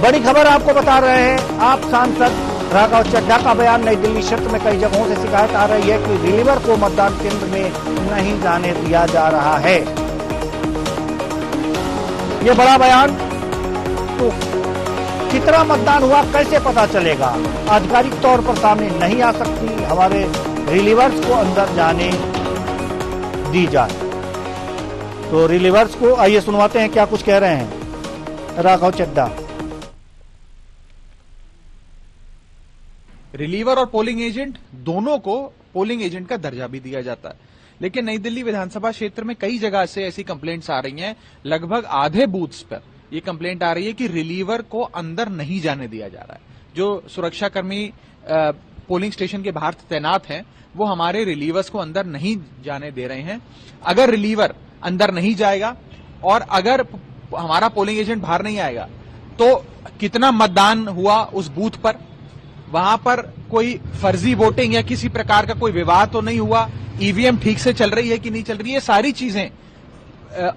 Speaker 1: बड़ी खबर आपको बता रहे हैं, आप सांसद राघव चड्ढा का बयान। नई दिल्ली क्षेत्र में कई जगहों से शिकायत आ रही है कि रिलीवर को मतदान केंद्र में नहीं जाने दिया जा रहा है। ये बड़ा बयान। तो कितना मतदान हुआ कैसे पता चलेगा? आधिकारिक तौर पर सामने नहीं आ सकती, हमारे रिलीवर्स को अंदर जाने दी जाए। तो रिलीवर्स को आइए सुनवाते हैं क्या कुछ कह रहे हैं राघव चड्ढा।
Speaker 9: रिलीवर और पोलिंग एजेंट दोनों को पोलिंग एजेंट का दर्जा भी दिया जाता है, लेकिन नई दिल्ली विधानसभा क्षेत्र में कई जगह से ऐसी कंप्लेंट्स आ रही हैं। लगभग आधे बूथ्स पर ये कंप्लेंट आ रही है कि रिलीवर को अंदर नहीं जाने दिया जा रहा है। जो सुरक्षाकर्मी पोलिंग स्टेशन के बाहर तैनात हैं वो हमारे रिलीवर्स को अंदर नहीं जाने दे रहे हैं। अगर रिलीवर अंदर नहीं जाएगा और अगर हमारा पोलिंग एजेंट बाहर नहीं आएगा तो कितना मतदान हुआ उस बूथ पर, वहां पर कोई फर्जी वोटिंग या किसी प्रकार का कोई विवाद तो नहीं हुआ, ईवीएम ठीक से चल रही है कि नहीं चल रही है, सारी चीजें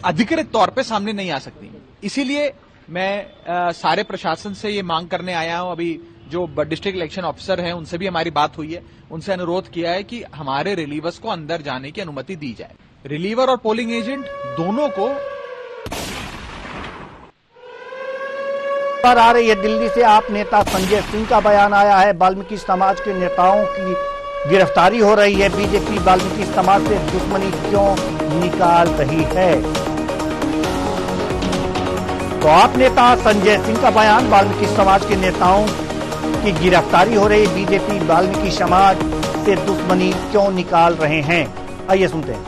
Speaker 9: अधिकृत तौर पे सामने नहीं आ सकती। इसीलिए मैं सारे प्रशासन से ये मांग करने आया हूं। अभी जो डिस्ट्रिक्ट इलेक्शन ऑफिसर हैं उनसे भी हमारी बात हुई है, उनसे अनुरोध किया है कि हमारे रिलीवर्स को अंदर जाने की अनुमति दी जाए। रिलीवर और पोलिंग एजेंट दोनों को
Speaker 1: आ रही है दिल्ली से। आप नेता संजय सिंह का बयान आया है, वाल्मीकि समाज के नेताओं की गिरफ्तारी हो रही है, बीजेपी वाल्मीकि समाज से दुश्मनी क्यों निकाल रही है? तो आप नेता संजय सिंह का बयान, वाल्मीकि समाज के नेताओं की गिरफ्तारी हो रही, बीजेपी वाल्मीकि समाज से दुश्मनी क्यों निकाल रहे हैं? आइए सुनते हैं।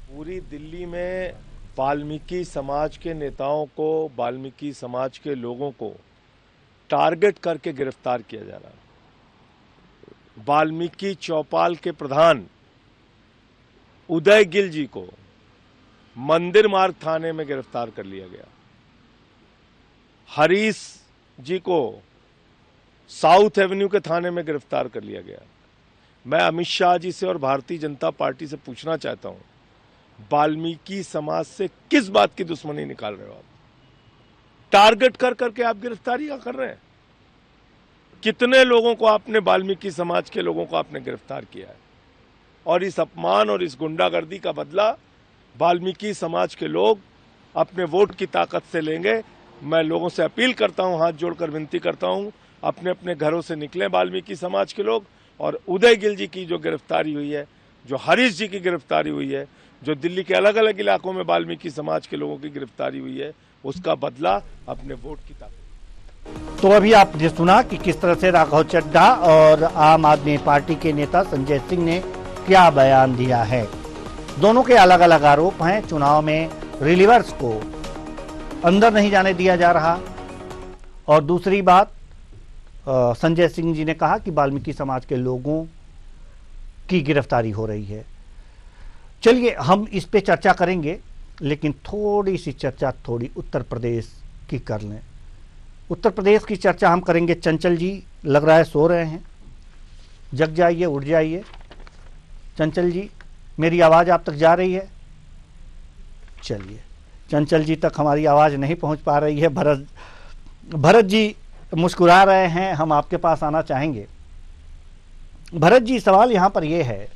Speaker 10: पूरी दिल्ली में वाल्मीकि समाज के नेताओं को, वाल्मीकि समाज के लोगों को टारगेट करके गिरफ्तार किया जा रहा है। वाल्मीकि चौपाल के प्रधान उदय गिल जी को मंदिर मार्ग थाने में गिरफ्तार कर लिया गया। हरीश जी को साउथ एवेन्यू के थाने में गिरफ्तार कर लिया गया। मैं अमित शाह जी से और भारतीय जनता पार्टी से पूछना चाहता हूं, वाल्मीकि समाज से किस बात की दुश्मनी निकाल रहे हो आप? टारगेट कर करके आप गिरफ्तारी क्या कर रहे हैं? कितने लोगों को आपने, वाल्मीकि समाज के लोगों को आपने गिरफ्तार किया है? और इस अपमान और इस गुंडागर्दी का बदला वाल्मीकि समाज के लोग अपने वोट की ताकत से लेंगे। मैं लोगों से अपील करता हूं, हाथ जोड़कर विनती करता हूं, अपने अपने घरों से निकलें वाल्मीकि समाज के लोग। और उदय गिल जी की जो गिरफ्तारी हुई है, जो हरीश जी की गिरफ्तारी हुई है, जो दिल्ली के अलग अलग इलाकों में वाल्मीकि समाज के लोगों की गिरफ्तारी हुई है, उसका बदला अपने वोट की ताकत।
Speaker 1: तो अभी आपने सुना कि किस तरह से राघव चड्ढा और आम आदमी पार्टी के नेता संजय सिंह ने क्या बयान दिया है। दोनों के अलग अलग आरोप हैं। चुनाव में रिलीवर्स को अंदर नहीं जाने दिया जा रहा, और दूसरी बात संजय सिंह जी ने कहा कि वाल्मीकि समाज के लोगों की गिरफ्तारी हो रही है। चलिए हम इस पे चर्चा करेंगे, लेकिन थोड़ी सी चर्चा थोड़ी उत्तर प्रदेश की कर लें। उत्तर प्रदेश की चर्चा हम करेंगे। चंचल जी लग रहा है सो रहे हैं, जग जाइए, उठ जाइए। चंचल जी, मेरी आवाज़ आप तक जा रही है? चलिए, चंचल जी तक हमारी आवाज़ नहीं पहुंच पा रही है। भरत जी मुस्कुरा रहे हैं, हम आपके पास आना चाहेंगे। भरत जी, सवाल यहाँ पर यह है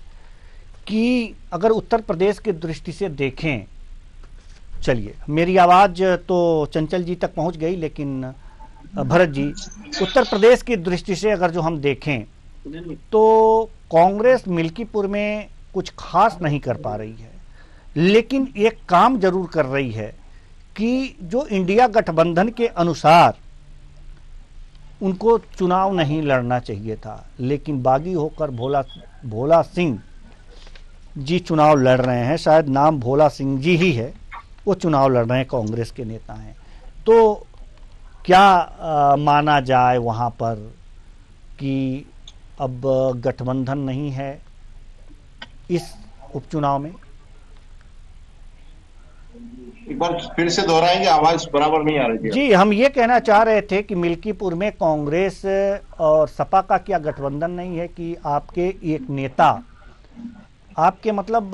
Speaker 1: कि अगर उत्तर प्रदेश की दृष्टि से देखें, चलिए मेरी आवाज़ तो चंचल जी तक पहुँच गई, लेकिन भरत जी, उत्तर प्रदेश की दृष्टि से अगर जो हम देखें तो कांग्रेस मिल्कीपुर में कुछ खास नहीं कर पा रही है, लेकिन एक काम जरूर कर रही है कि जो इंडिया गठबंधन के अनुसार उनको चुनाव नहीं लड़ना चाहिए था, लेकिन बागी होकर भोला सिंह जी चुनाव लड़ रहे हैं। शायद नाम भोला सिंह जी ही है, वो चुनाव लड़ रहे हैं, कांग्रेस के नेता हैं। तो क्या माना जाए वहाँ पर कि अब गठबंधन नहीं है इस उपचुनाव में?
Speaker 3: एक बार फिर से दोहराएंगे, आवाज बराबर नहीं आ रही थी।
Speaker 1: जी, हम ये कहना चाह रहे थे कि मिल्कीपुर में कांग्रेस और सपा का क्या गठबंधन नहीं है कि आपके एक नेता, आपके मतलब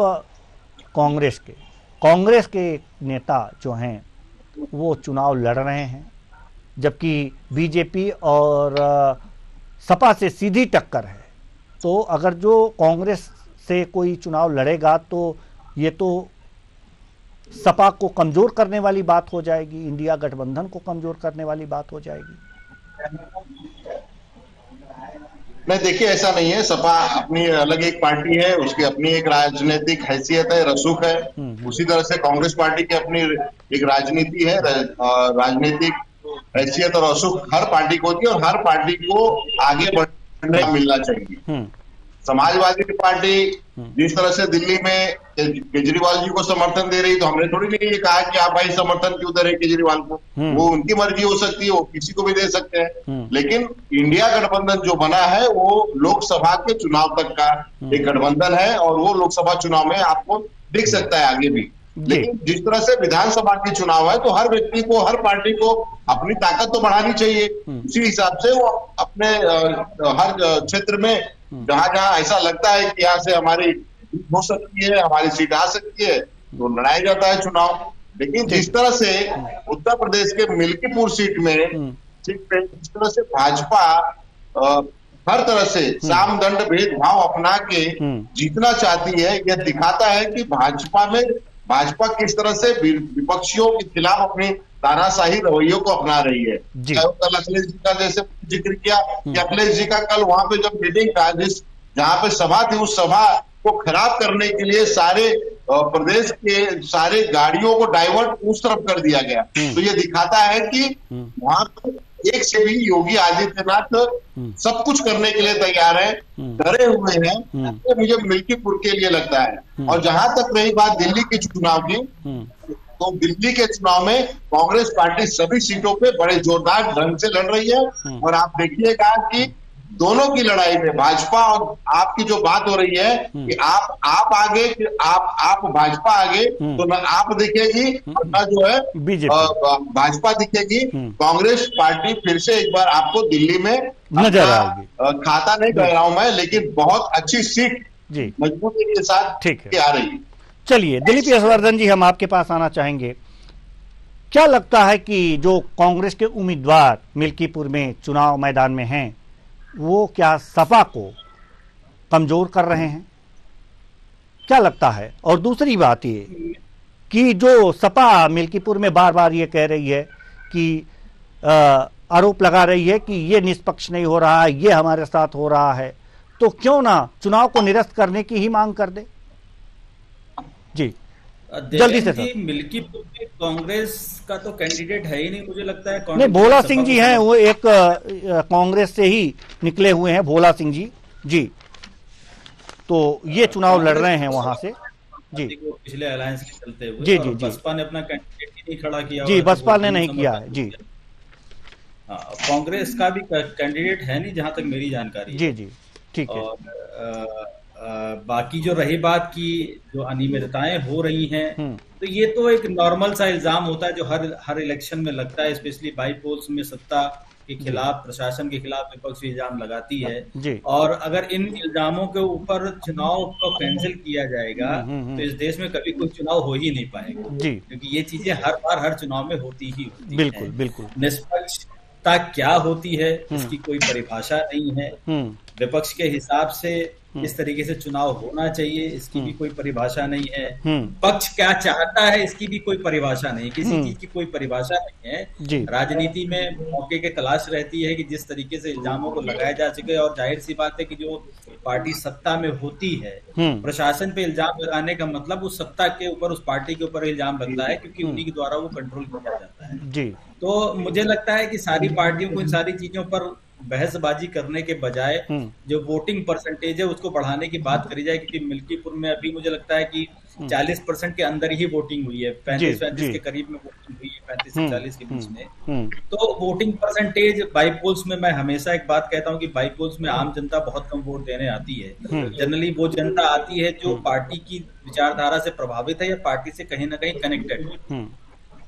Speaker 1: कांग्रेस के एक नेता जो हैं वो चुनाव लड़ रहे हैं, जबकि बीजेपी और सपा से सीधी टक्कर है। तो अगर जो कांग्रेस से कोई चुनाव लड़ेगा तो ये तो सपा को कमजोर करने वाली बात हो जाएगी, इंडिया गठबंधन को कमजोर करने वाली बात हो जाएगी।
Speaker 3: नहीं, देखिए ऐसा नहीं है। सपा अपनी अलग एक पार्टी है, उसकी अपनी एक राजनीतिक हैसियत है, रसूख है। उसी तरह से कांग्रेस पार्टी की अपनी एक राजनीति है, राजनीतिक हैसियत और रसूख हर पार्टी को होती है, और हर पार्टी को आगे बढ़ने का मिलना चाहिए। समाजवादी पार्टी जिस तरह से दिल्ली में केजरीवाल जी को समर्थन दे रही, तो हमने थोड़ी नहीं ये कहा कि आप भाई समर्थन क्यों दे रहे केजरीवाल को, वो उनकी मर्जी हो सकती है, वो किसी को भी दे सकते हैं। लेकिन इंडिया गठबंधन जो बना है वो लोकसभा के चुनाव तक का एक गठबंधन है, और वो लोकसभा चुनाव में आपको दिख सकता है आगे भी। लेकिन जिस तरह से विधानसभा के चुनाव है, तो हर व्यक्ति को, हर पार्टी को अपनी ताकत तो बढ़ानी चाहिए। उसी हिसाब से वो अपने हर क्षेत्र में जहां जहां ऐसा लगता है कि यहाँ से हमारी हो सकती है, हमारी सीट आ सकती है, तो लड़ाया जाता है चुनाव। लेकिन जिस तरह से उत्तर प्रदेश के मिल्कीपुर सीट पे जिस तरह से भाजपा हर तरह से सामदंड भेदभाव अपना के जीतना चाहती है, यह दिखाता है कि भाजपा किस तरह से विपक्षियों के खिलाफ अपनी तानाशाही रवैयों को अपना रही है। कल अखिलेश जी का जैसे जिक्र किया कि अखिलेश जी का कल वहां पे जब मीटिंग था, जहां पे सभा थी, उस सभा को खराब करने के लिए सारे प्रदेश के सारे गाड़ियों को डाइवर्ट उस तरफ कर दिया गया। तो ये दिखाता है कि वहां पर एक से भी योगी आदित्यनाथ सब कुछ करने के लिए तैयार है, डरे हुए हैं। तो मुझे मिल्कीपुर के लिए लगता है। और जहां तक रही बात दिल्ली के चुनाव की, तो दिल्ली के चुनाव में कांग्रेस पार्टी सभी सीटों पे बड़े जोरदार ढंग से लड़ रही है। और आप देखिएगा कि दोनों की लड़ाई में भाजपा और आपकी जो बात हो रही है कि आप आगे, आप भाजपा आगे, तो न आप दिखेगी और न जो है भाजपा दिखेगी। कांग्रेस पार्टी फिर से एक बार आपको दिल्ली में
Speaker 1: नजर आएगी।
Speaker 3: खाता नहीं कह रहा हूं मैं, लेकिन बहुत अच्छी सीट मजबूती के साथ आ रही है।
Speaker 1: चलिए दिलीप यशवर्धन जी, हम आपके पास आना चाहेंगे। क्या लगता है कि जो कांग्रेस के उम्मीदवार मिल्कीपुर में चुनाव मैदान में हैं, वो क्या सपा को कमजोर कर रहे हैं? क्या लगता है? और दूसरी बात ये कि जो सपा मिल्कीपुर में बार बार ये कह रही है कि आरोप लगा रही है कि ये निष्पक्ष नहीं हो रहा है, ये हमारे साथ हो रहा है, तो क्यों ना चुनाव को निरस्त करने की ही मांग कर दे? जी जल्दी से सर।
Speaker 7: मिल्कीपुर में कांग्रेस का तो कैंडिडेट है ही नहीं, मुझे लगता है।
Speaker 1: नहीं, भोला सिंह जी हैं, वो एक कांग्रेस से ही निकले हुए हैं, भोला सिंह जी। जी, तो ये चुनाव लड़ रहे हैं वहां से। जी,
Speaker 7: पिछले अलायंस के चलते हुए।
Speaker 1: जी जी जी,
Speaker 7: बसपा ने अपना कैंडिडेट ही नहीं खड़ा किया।
Speaker 1: जी, बसपा ने नहीं किया है। जी,
Speaker 7: कांग्रेस का भी कैंडिडेट है नहीं, जहां तक मेरी जानकारी।
Speaker 1: जी जी, ठीक है।
Speaker 7: और बाकी जो रही बात की जो अनियमितताएं हो रही हैं, तो ये तो एक नॉर्मल सा इल्जाम होता है जो हर इलेक्शन में लगता है, स्पेशली बाई पोल्स में सत्ता के खिलाफ, प्रशासन के खिलाफ विपक्ष इल्जाम लगाती है। और अगर इन इल्जामों के ऊपर चुनाव को कैंसिल किया जाएगा तो इस देश में कभी कोई चुनाव हो ही नहीं पाएगा, क्योंकि ये चीजें हर बार हर चुनाव में होती ही होती
Speaker 1: बिल्कुल
Speaker 7: है।
Speaker 1: बिल्कुल।
Speaker 7: निष्पक्षता क्या होती है इसकी कोई परिभाषा नहीं है। विपक्ष के हिसाब से इस तरीके से चुनाव होना चाहिए इसकी भी कोई परिभाषा नहीं है। पक्ष क्या चाहता है इसकी भी कोई परिभाषा नहीं, किसी चीज की कोई परिभाषा नहीं है। राजनीति में मौके की तलाश रहती है कि जिस तरीके से इल्जामों को लगाया जा सके, और जाहिर सी बात है कि जो पार्टी सत्ता में होती है, प्रशासन पे इल्जाम लगाने का मतलब उस सत्ता के ऊपर, उस पार्टी के ऊपर इल्जाम लगता है, क्योंकि उन्हीं के द्वारा वो कंट्रोल किया जाता है। तो मुझे लगता है कि सारी पार्टियों को इन सारी चीजों पर बहसबाजी करने के बजाय जो वोटिंग परसेंटेज है उसको बढ़ाने की बात करी जाए, क्योंकि मिल्कीपुर में अभी मुझे लगता है कि 40% के अंदर ही वोटिंग हुई है, 35-35 के करीब में वोटिंग हुई है, 35 से 40 के बीच में। तो वोटिंग परसेंटेज बाई पोल्स में, मैं हमेशा एक बात कहता हूँ कि बाई पोल्स में आम जनता बहुत कम वोट देने आती है। जनरली वो जनता आती है जो पार्टी की विचारधारा से प्रभावित है या पार्टी से कहीं ना कहीं कनेक्टेड है।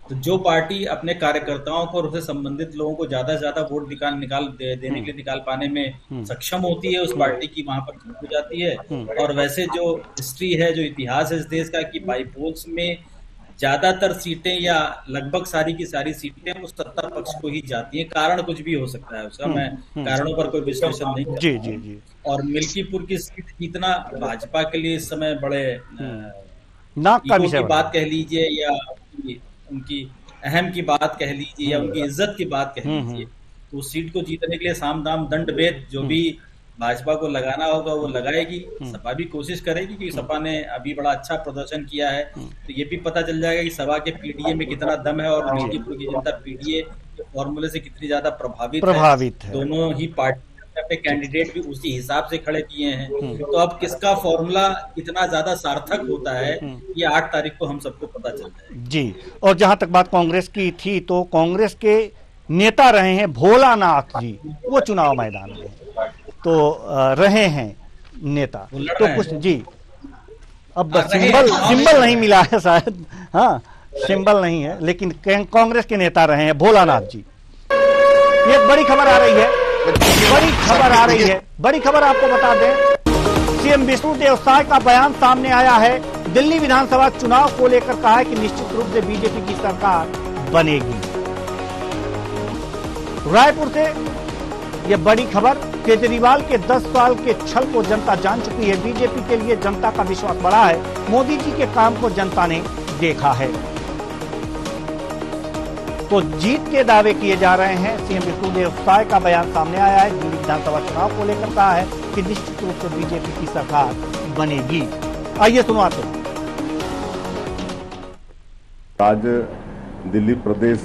Speaker 7: तो जो पार्टी अपने कार्यकर्ताओं को और उससे संबंधित लोगों को ज्यादा से ज्यादा वोट देने के लिए निकाल पाने में सक्षम होती है, उस पार्टी की वहां पर जीत हो जाती है। और वैसे जो हिस्ट्री है, जो इतिहास है इस देश का, कि बाई पोल्स में ज्यादातर सीटें या लगभग सारी की सारी सीटें उस सत्ता पक्ष को ही जाती हैं। कारण कुछ भी हो सकता है उसका, मैं कारणों पर कोई विश्लेषण नहीं करता। और मिल्कीपुर की सीट जीतना भाजपा के लिए इस समय बड़े की बात कह लीजिए या उनकी अहम की बात कह लीजिए या उनकी इज्जत की बात कह लीजिए, तो उस सीट को जीतने के लिए साम दाम दंड भेद जो भी भाजपा को लगाना होगा वो लगाएगी। सपा भी कोशिश करेगी, क्योंकि सपा ने अभी बड़ा अच्छा प्रदर्शन किया है, तो ये भी पता चल जाएगा कि सपा के पीडीए में कितना दम है और मिल्कीपुर की जनता पीडीए के फॉर्मूले से कितनी ज्यादा प्रभावित है। दोनों ही पार्टी अपने कैंडिडेट भी उसी हिसाब से खड़े किए हैं। तो अब किसका फॉर्मूला कितना ज्यादा सार्थक होता है ये 8 तारीख को हम सबको पता चल जाएगा।
Speaker 1: जी। और जहां तक बात कांग्रेस की थी, तो कांग्रेस के नेता रहे हैं भोलानाथ जी, वो चुनाव मैदान में तो रहे हैं नेता, तो कुछ जी अब सिंबल नहीं मिला है शायद, हाँ सिंबल नहीं है, लेकिन कांग्रेस के नेता रहे हैं भोलानाथ जी। ये बड़ी खबर आ रही है, बड़ी खबर आपको बता दें, सीएम विष्णुदेव साय का बयान सामने आया है। दिल्ली विधानसभा चुनाव को लेकर कहा है कि निश्चित रूप से बीजेपी की सरकार बनेगी। रायपुर से यह बड़ी खबर, केजरीवाल के 10 साल के छल को जनता जान चुकी है। बीजेपी के लिए जनता का विश्वास बढ़ा है। मोदी जी के काम को जनता ने देखा है। तो जीत के दावे किए जा रहे हैं। सीएम विष्णुदेव साय का बयान सामने आया है। दिल्ली विधानसभा चुनाव को लेकर कहा है कि निश्चित रूप से बीजेपी की सरकार बनेगी। आइए सुनवाते हैं।
Speaker 11: आज दिल्ली प्रदेश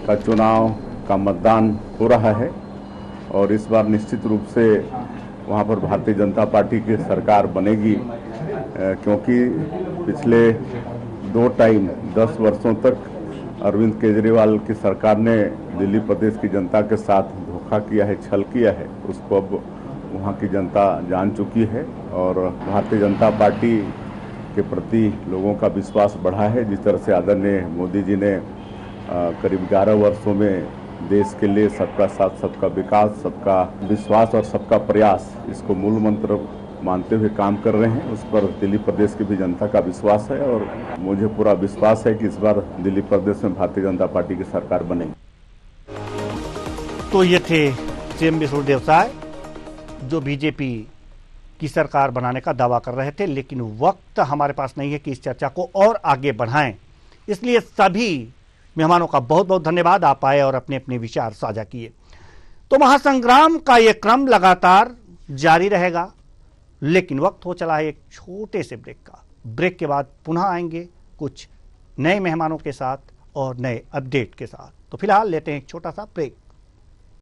Speaker 11: का चुनाव का मतदान हो रहा है और इस बार निश्चित रूप से वहां पर भारतीय जनता पार्टी की सरकार बनेगी, क्योंकि पिछले 10 वर्षों तक अरविंद केजरीवाल की सरकार ने दिल्ली प्रदेश की जनता के साथ धोखा किया है, छल किया है। उसको अब वहाँ की जनता जान चुकी है और भारतीय जनता पार्टी के प्रति लोगों का विश्वास बढ़ा है। जिस तरह से आदरणीय मोदी जी ने करीब 11 वर्षों में देश के लिए सबका साथ, सबका विकास, सबका विश्वास और सबका प्रयास, इसको मूल मंत्र मानते हुए काम कर रहे हैं। उस पर दिल्ली प्रदेश की भी जनता का विश्वास है और मुझे पूरा विश्वास है कि इस बार दिल्ली प्रदेश में भारतीय जनता पार्टी की सरकार बनेगी।
Speaker 1: तो ये थे सीएम विष्णुदेव साय, जो बीजेपी की सरकार बनाने का दावा कर रहे थे, लेकिन वक्त हमारे पास नहीं है कि इस चर्चा को और आगे बढ़ाएं। इसलिए सभी मेहमानों का बहुत बहुत धन्यवाद। आप आए और अपने अपने विचार साझा किए। तो महासंग्राम का ये क्रम लगातार जारी रहेगा, लेकिन वक्त हो चला है एक छोटे से ब्रेक का। ब्रेक के बाद पुनः आएंगे कुछ नए मेहमानों के साथ और नए अपडेट के साथ। तो फिलहाल लेते हैं एक छोटा सा ब्रेक।